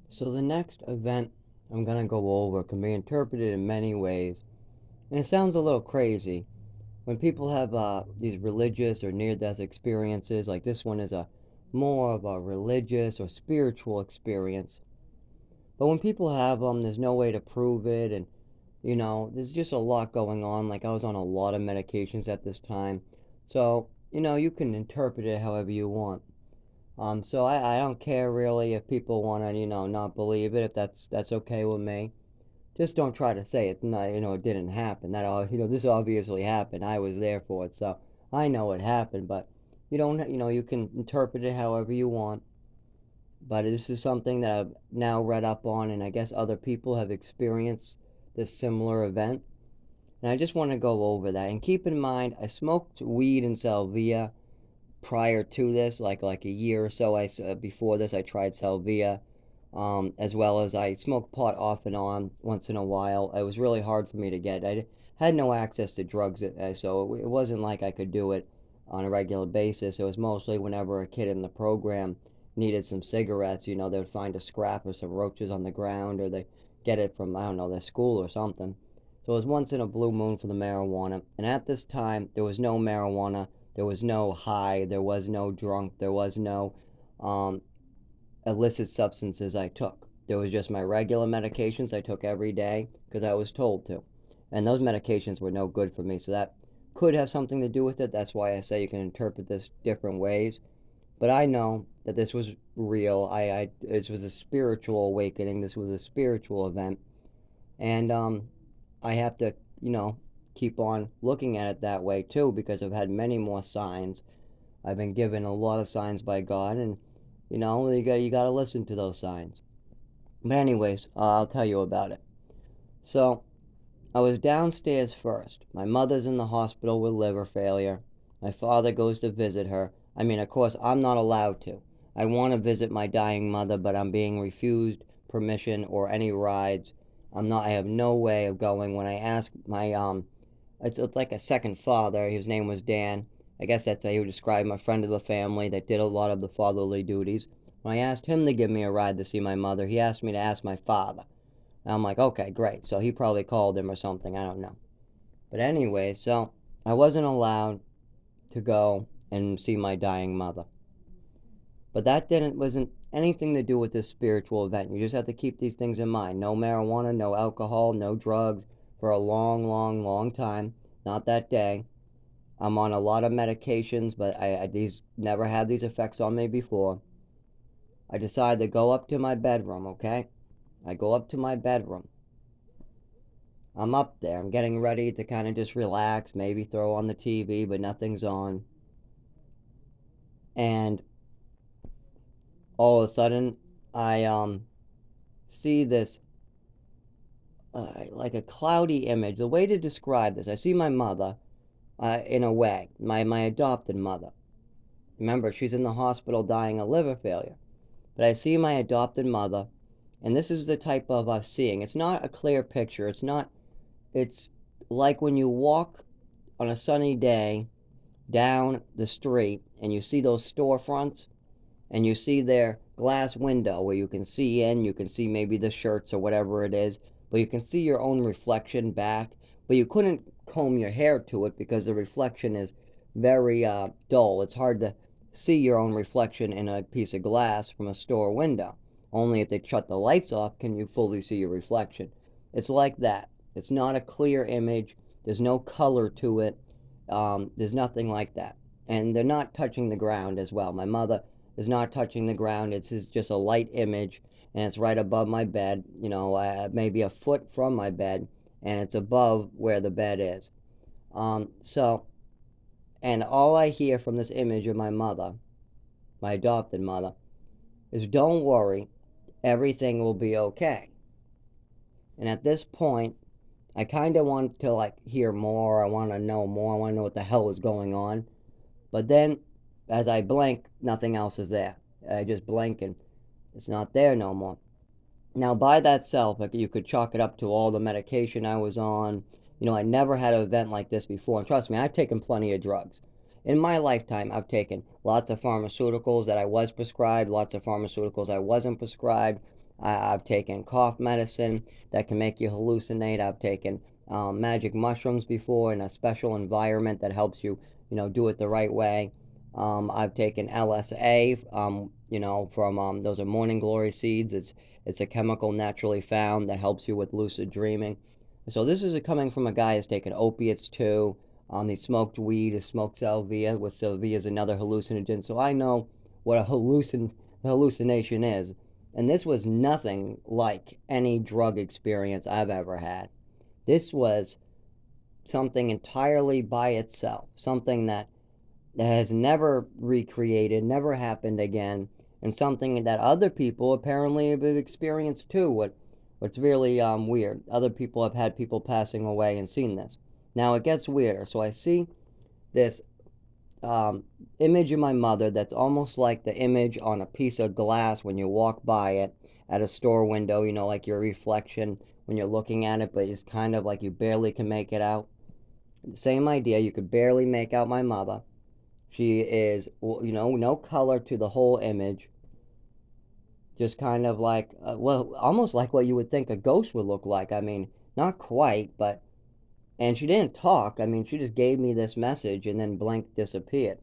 So the next event I'm going to go over can be interpreted in many ways. And it sounds a little crazy. When people have these religious or near-death experiences, like this one is a more of a religious or spiritual experience. But when people have them, there's no way to prove it, and there's just a lot going on. Like I was on a lot of medications at this time, so you can interpret it however you want. So I don't care really if people want to not believe it. If that's okay with me. Just don't try to say it. No, it didn't happen. That all this obviously happened. I was there for it, so I know it happened. But you don't you can interpret it however you want. But this is something that I've now read up on, and I guess other people have experienced this similar event. And I just want to go over that. And keep in mind, I smoked weed in Salvia prior to this, like a year or so before this, I tried Salvia, as well as I smoked pot off and on once in a while. It was really hard for me to get. I had no access to drugs, so it wasn't like I could do it on a regular basis. It was mostly whenever a kid in the program needed some cigarettes, they would find a scrap or some roaches on the ground, or they get it from, I don't know, their school or something. So it was once in a blue moon for the marijuana. And at this time, there was no marijuana, there was no high, there was no drunk, there was no um, illicit substances I took. There was just my regular medications I took every day because I was told to. And those medications were no good for me. So that could have something to do with it. That's why I say you can interpret this different ways. But I know that this was real. This was a spiritual awakening. This was a spiritual event. And I have to, you know, keep on looking at it that way too because I've had many more signs. I've been given a lot of signs by God, and you got to listen to those signs. But anyways, I'll tell you about it. So I was downstairs first. My mother's in the hospital with liver failure. My father goes to visit her. I mean, of course, I'm not allowed to. I want to visit my dying mother, but I'm being refused permission or any rides. I have no way of going. When I ask my it's like a second father. His name was Dan. I guess that's how he would describe him, a friend of the family that did a lot of the fatherly duties. When I asked him to give me a ride to see my mother, he asked me to ask my father. And I'm like, okay, great. So he probably called him or something. I don't know. But anyway, so I wasn't allowed to go and see my dying mother. But that didn't wasn't anything to do with this spiritual event. You just have to keep these things in mind. No marijuana, no alcohol, no drugs for a long, long, long time. Not that day. I'm on a lot of medications, but these never had these effects on me before. I decided to go up to my bedroom, okay? I go up to my bedroom. I'm up there. I'm getting ready to kind of just relax, maybe throw on the TV, but nothing's on. And all of a sudden, I see this like a cloudy image. The way to describe this, I see my mother in a way, my adopted mother. Remember, she's in the hospital dying of liver failure. But I see my adopted mother, and this is the type of seeing. It's not a clear picture. It's not. It's like when you walk on a sunny day down the street and you see those storefronts and you see their glass window where you can see in, you can see maybe the shirts or whatever it is, but you can see your own reflection back, but you couldn't comb your hair to it because the reflection is very dull. It's hard to see your own reflection in a piece of glass from a store window. Only if they shut the lights off can you fully see your reflection. It's like that. It's not a clear image. There's no color to it. There's nothing like that. And they're not touching the ground as well. My mother is not touching the ground. It's just a light image, and it's right above my bed, maybe a foot from my bed, and it's above where the bed is. So, and all I hear from this image of my mother, my adopted mother, is don't worry, everything will be okay. And at this point, I kind of want to like hear more. I want to know more. I want to know what the hell is going on. But then, as I blink, nothing else is there. I just blink and it's not there no more. Now, by that self, like, you could chalk it up to all the medication I was on. I never had an event like this before. And trust me, I've taken plenty of drugs. In my lifetime, I've taken lots of pharmaceuticals that I was prescribed, lots of pharmaceuticals I wasn't prescribed. I've taken cough medicine that can make you hallucinate. I've taken magic mushrooms before in a special environment that helps you, do it the right way. I've taken LSA, from those are morning glory seeds. It's a chemical naturally found that helps you with lucid dreaming. So this is coming from a guy who's taken opiates too. He smoked weed, he smoked salvia, with salvia is another hallucinogen. So I know what a hallucination is. And this was nothing like any drug experience I've ever had. This was something entirely by itself, something that has never recreated, never happened again, and something that other people apparently have experienced too. What's really weird. Other people have had people passing away and seen this. Now it gets weirder. So I see this um, image of my mother that's almost like the image on a piece of glass when you walk by it at a store window, like your reflection when you're looking at it, but it's kind of like you barely can make it out. Same idea, you could barely make out my mother. She is, no color to the whole image, just kind of like, well, almost like what you would think a ghost would look like. I mean, not quite, but, and she didn't talk. I mean, she just gave me this message and then blank disappeared.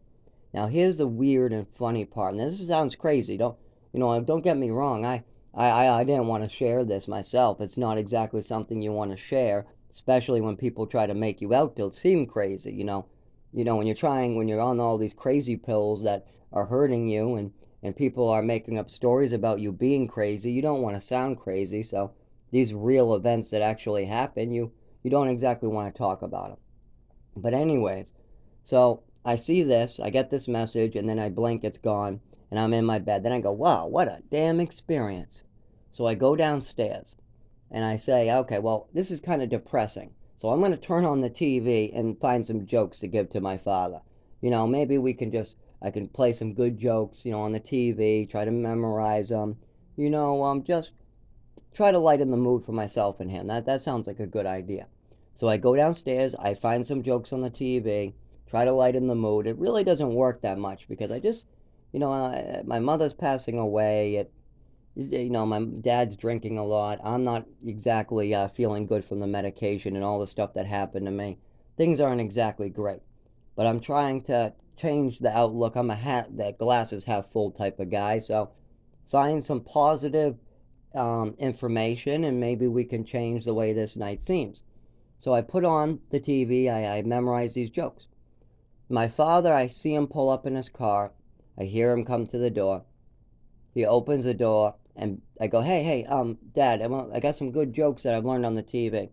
Now here's the weird and funny part, and this sounds crazy. Don't get me wrong. I didn't want to share this myself. It's not exactly something you want to share, especially when people try to make you out to seem crazy. When you're on all these crazy pills that are hurting you, and people are making up stories about you being crazy. You don't want to sound crazy, so these real events that actually happen, you don't exactly want to talk about them. But anyways, so I see this, I get this message, and then I blink, it's gone, and I'm in my bed. Then I go, wow, what a damn experience. So I go downstairs and I say, okay, well, this is kind of depressing. So I'm going to turn on the TV and find some jokes to give to my father. Maybe I can play some good jokes, on the TV, try to memorize them, just try to lighten the mood for myself and him. That sounds like a good idea. So I go downstairs, I find some jokes on the TV, try to lighten the mood. It really doesn't work that much because my mother's passing away. My dad's drinking a lot. I'm not exactly feeling good from the medication and all the stuff that happened to me. Things aren't exactly great, but I'm trying to change the outlook. I'm a hat that glasses half full type of guy, so find some positive information, and maybe we can change the way this night seems. So I put on the TV, I memorize these jokes. My father, I see him pull up in his car. I hear him come to the door. He opens the door, and I go, hey, Dad, I got some good jokes that I've learned on the TV.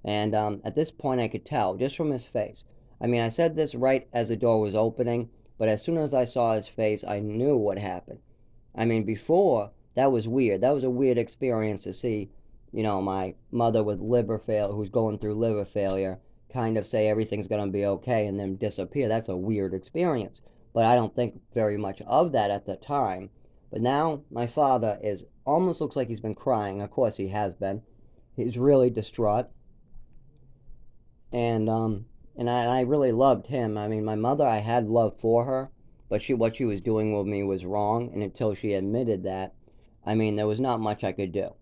And at this point, I could tell just from his face. I mean, I said this right as the door was opening, but as soon as I saw his face, I knew what happened. I mean, before, that was weird. That was a weird experience to see, my mother with liver failure, who's going through liver failure, kind of say everything's going to be okay and then disappear. That's a weird experience. But I don't think very much of that at the time. But now, my father is almost looks like he's been crying. Of course, he has been. He's really distraught. And I really loved him. I mean, my mother, I had love for her, but what she was doing with me was wrong, and until she admitted that, I mean, there was not much I could do.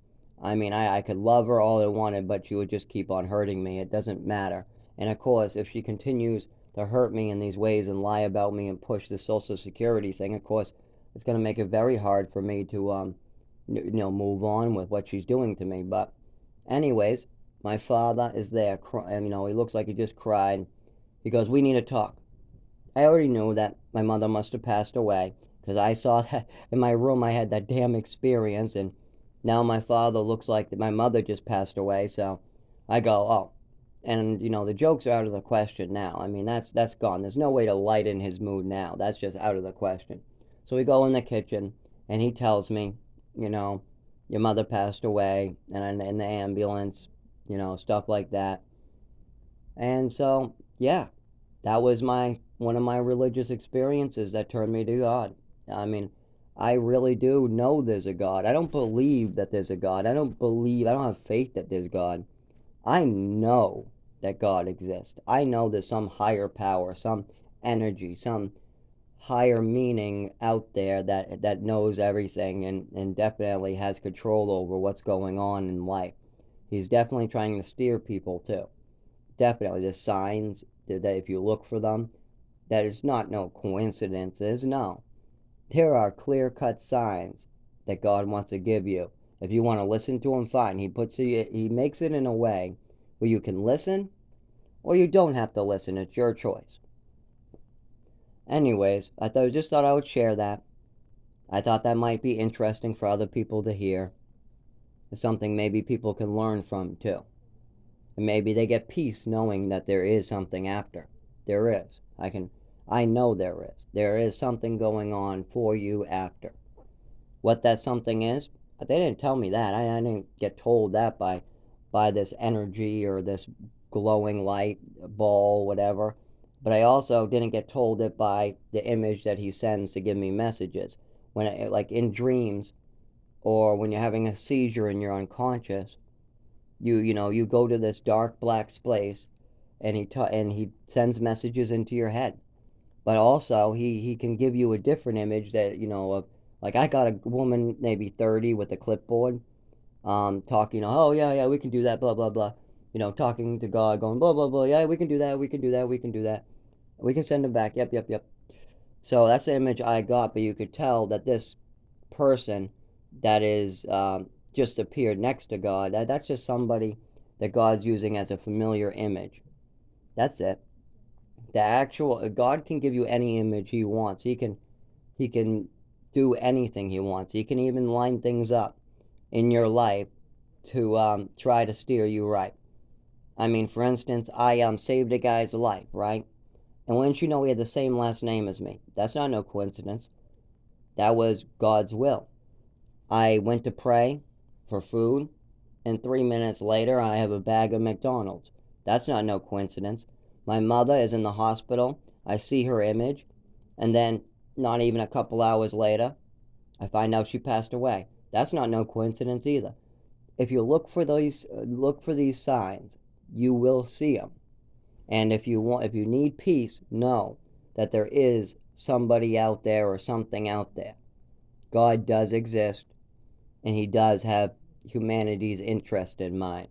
I mean, I could love her all I wanted, but she would just keep on hurting me. It doesn't matter. And of course, if she continues to hurt me in these ways and lie about me and push the Social Security thing, of course, it's going to make it very hard for me to, move on with what she's doing to me. But anyways, my father is there, and he looks like he just cried. He goes, "We need to talk." I already knew that my mother must have passed away because I saw that in my room. I had that damn experience, and now my father looks like my mother just passed away. So I go, oh, and the jokes are out of the question now. I mean, that's gone. There's no way to lighten his mood now. That's just out of the question. So we go in the kitchen, and he tells me, you know, your mother passed away, and in the ambulance, stuff like that. And so, yeah, that was my one of my religious experiences that turned me to God. I mean, I really do know there's a God. I don't believe that there's a God. I don't have faith that there's God. I know that God exists. I know there's some higher power, some energy, some higher meaning out there that knows everything and definitely has control over what's going on in life. He's definitely trying to steer people too. Definitely, the signs that if you look for them, that is not no coincidences. No, there are clear-cut signs that God wants to give you. If you want to listen to him, fine. He makes it in a way where you can listen or you don't have to listen. It's your choice. Anyways, just thought I would share that. I thought that might be interesting for other people to hear. It's something maybe people can learn from too. And maybe they get peace knowing that there is something after. There is. I know there is. There is something going on for you after. What that something is, they didn't tell me that. I didn't get told that by this energy or this glowing light ball, whatever. But I also didn't get told it by the image that he sends to give me messages. Like in dreams, or when you're having a seizure and you're unconscious, you go to this dark black space, and he sends messages into your head. But also he can give you a different image that of, like, I got a woman maybe 30 with a clipboard, talking, oh yeah, yeah, we can do that, blah blah blah, talking to God, going blah blah blah, yeah, we can do that, we can do that, we can do that, we can send him back, yep, yep, yep. So that's the image I got, but you could tell that this person that is, just appeared next to God, that's just somebody that God's using as a familiar image. That's it. The actual God can give you any image he wants. He can do anything he wants. He can even line things up in your life to, try to steer you right. I mean, for instance, I saved a guy's life, right? And wouldn't you know, he had the same last name as me. That's not no coincidence. That was God's will. I went to pray for food, and 3 minutes later, I have a bag of McDonald's. That's not no coincidence. My mother is in the hospital. I see her image, and then not even a couple hours later, I find out she passed away. That's not no coincidence either. If you look for these signs, you will see them. And if you need peace, know that there is somebody out there or something out there. God does exist, and he does have humanity's interest in mind.